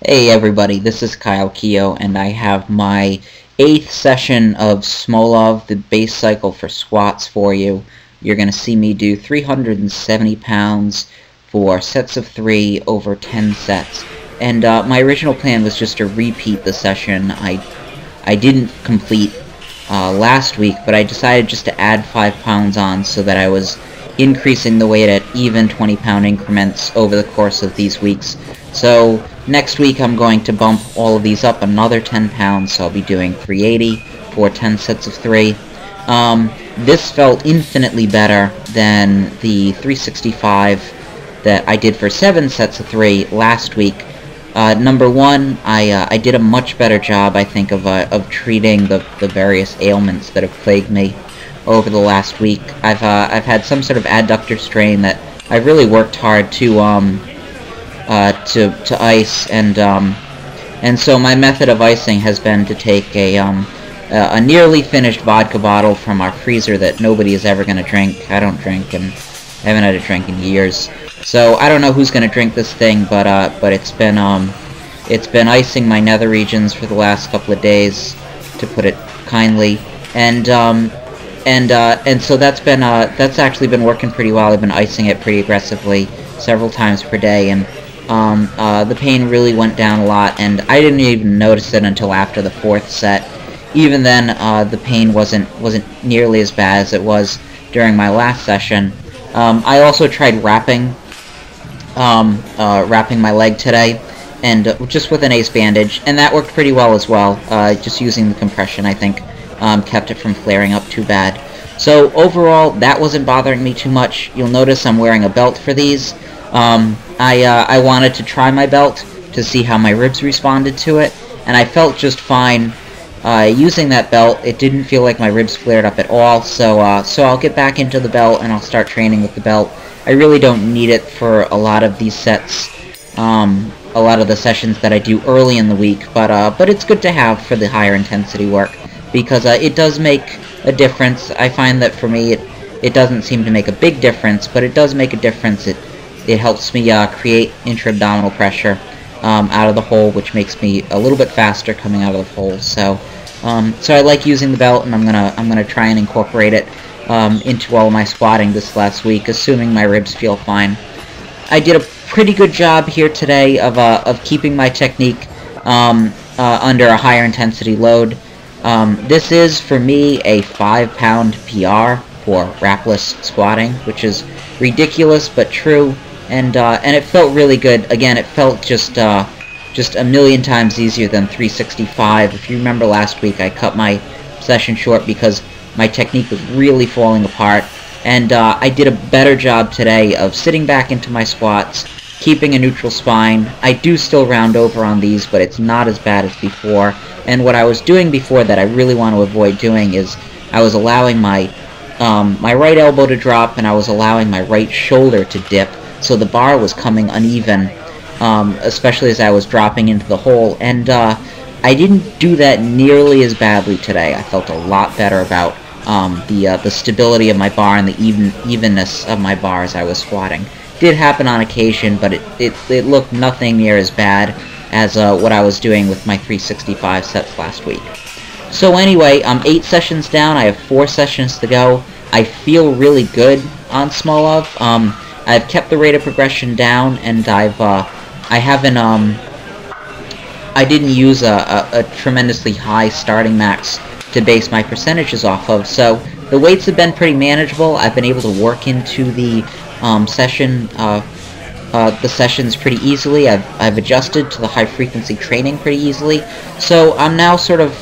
Hey everybody, this is Keough, and I have my 8th session of Smolov, the base cycle for squats for you. You're going to see me do 370 pounds for sets of 3 over 10 sets. And my original plan was just to repeat the session I didn't complete last week, but I decided just to add 5 pounds on so that I was increasing the weight at even 20-pound increments over the course of these weeks. So next week I'm going to bump all of these up another 10 pounds, so I'll be doing 380 for 10 sets of 3. This felt infinitely better than the 365 that I did for 7 sets of 3 last week. Number one, I did a much better job, I think, of treating the various ailments that have plagued me over the last week. I've had some sort of adductor strain that I've really worked hard to ice, and so my method of icing has been to take a nearly finished vodka bottle from our freezer that nobody is ever going to drink. I don't drink, and I haven't had a drink in years. So I don't know who's going to drink this thing, but it's been icing my nether regions for the last couple of days, to put it kindly, and so that's actually been working pretty well. I've been icing it pretty aggressively several times per day, and the pain really went down a lot, and I didn't even notice it until after the 4th set. Even then, the pain wasn't nearly as bad as it was during my last session. I also tried wrapping my leg today, and just with an ace bandage, and that worked pretty well as well. Just using the compression, I think, kept it from flaring up too bad. So overall, that wasn't bothering me too much. You'll notice I'm wearing a belt for these. I wanted to try my belt to see how my ribs responded to it, and I felt just fine using that belt. It didn't feel like my ribs flared up at all, so I'll get back into the belt and I'll start training with the belt. I really don't need it for a lot of these sets, a lot of the sessions that I do early in the week, but it's good to have for the higher intensity work, because it does make a difference. I find that for me it doesn't seem to make a big difference, but it does make a difference. It helps me create intra-abdominal pressure out of the hole, which makes me a little bit faster coming out of the hole. So I like using the belt, and I'm gonna try and incorporate it into all of my squatting this last week, assuming my ribs feel fine. I did a pretty good job here today of keeping my technique under a higher intensity load. This is, for me, a 5-pound PR for wrapless squatting, which is ridiculous but true, and it felt really good. Again, it felt just a million times easier than 365. If you remember last week, I cut my session short because my technique was really falling apart, and I did a better job today of sitting back into my squats, keeping a neutral spine. I do still round over on these, but it's not as bad as before. And what I was doing before that I really want to avoid doing is I was allowing my my right elbow to drop, and I was allowing my right shoulder to dip, so the bar was coming uneven, especially as I was dropping into the hole, and I didn't do that nearly as badly today. I felt a lot better about the stability of my bar and the evenness of my bar as I was squatting. Did happen on occasion, but it looked nothing near as bad as what I was doing with my 365 sets last week. So anyway, 8 sessions down. I have 4 sessions to go. I feel really good on Smolov. I've kept the rate of progression down, and I didn't use a tremendously high starting max to base my percentages off of, so the weights have been pretty manageable. I've been able to work into the sessions pretty easily. I've adjusted to the high frequency training pretty easily, so I'm now sort of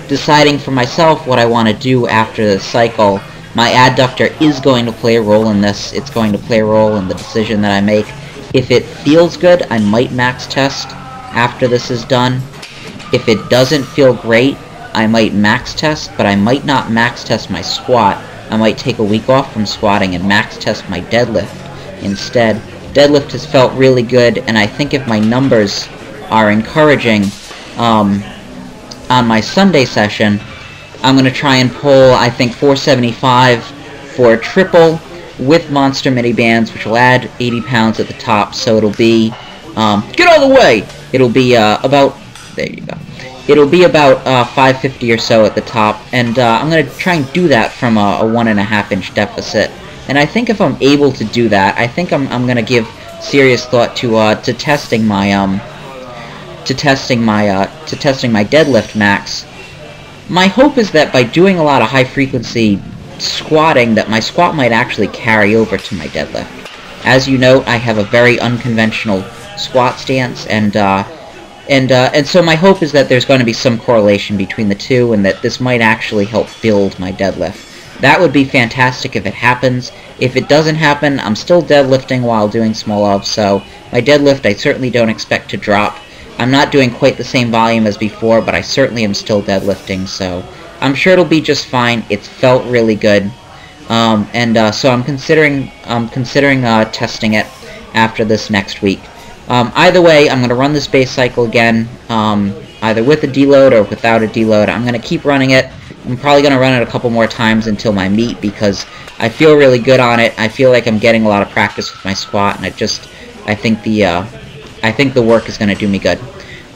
deciding for myself what I want to do after this cycle. My adductor is going to play a role in this. It's going to play a role in the decision that I make. If it feels good, I might max test after this is done. If it doesn't feel great, I might max test, but I might not max test my squat. I might take a week off from squatting and max test my deadlift instead. Deadlift has felt really good, and I think if my numbers are encouraging on my Sunday session, I'm going to try and pull, I think, 475 for a triple with monster mini bands, which will add 80 pounds at the top, so it'll be, get out of the way! it'll be about, there you go, it'll be about 550 or so at the top, and I'm going to try and do that from a 1.5 inch deficit. And I think if I'm able to do that, I think I'm going to give serious thought to testing my deadlift max. My hope is that by doing a lot of high frequency squatting, that my squat might actually carry over to my deadlift. As you note, I have a very unconventional squat stance, and so my hope is that there's going to be some correlation between the two, and that this might actually help build my deadlift. That would be fantastic if it happens. If it doesn't happen, I'm still deadlifting while doing Smolov, so my deadlift I certainly don't expect to drop. I'm not doing quite the same volume as before, but I certainly am still deadlifting, so I'm sure it'll be just fine. It's felt really good, so I'm considering testing it after this next week. Either way, I'm going to run this base cycle again, either with a deload or without a deload. I'm going to keep running it. I'm probably going to run it a couple more times until my meet, because I feel really good on it. I feel like I'm getting a lot of practice with my squat, and I think the work is going to do me good.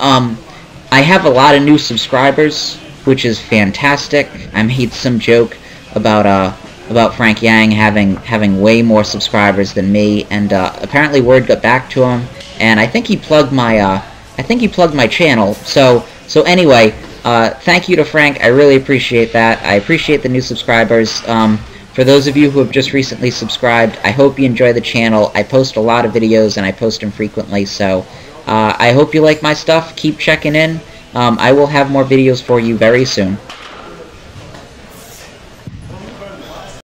I have a lot of new subscribers, which is fantastic. I made some joke about Frank Yang having way more subscribers than me, and apparently word got back to him, and I think he plugged my channel. So anyway, thank you to Frank. I really appreciate that. I appreciate the new subscribers. For those of you who have just recently subscribed, I hope you enjoy the channel. I post a lot of videos, and I post them frequently, so I hope you like my stuff. Keep checking in. I will have more videos for you very soon.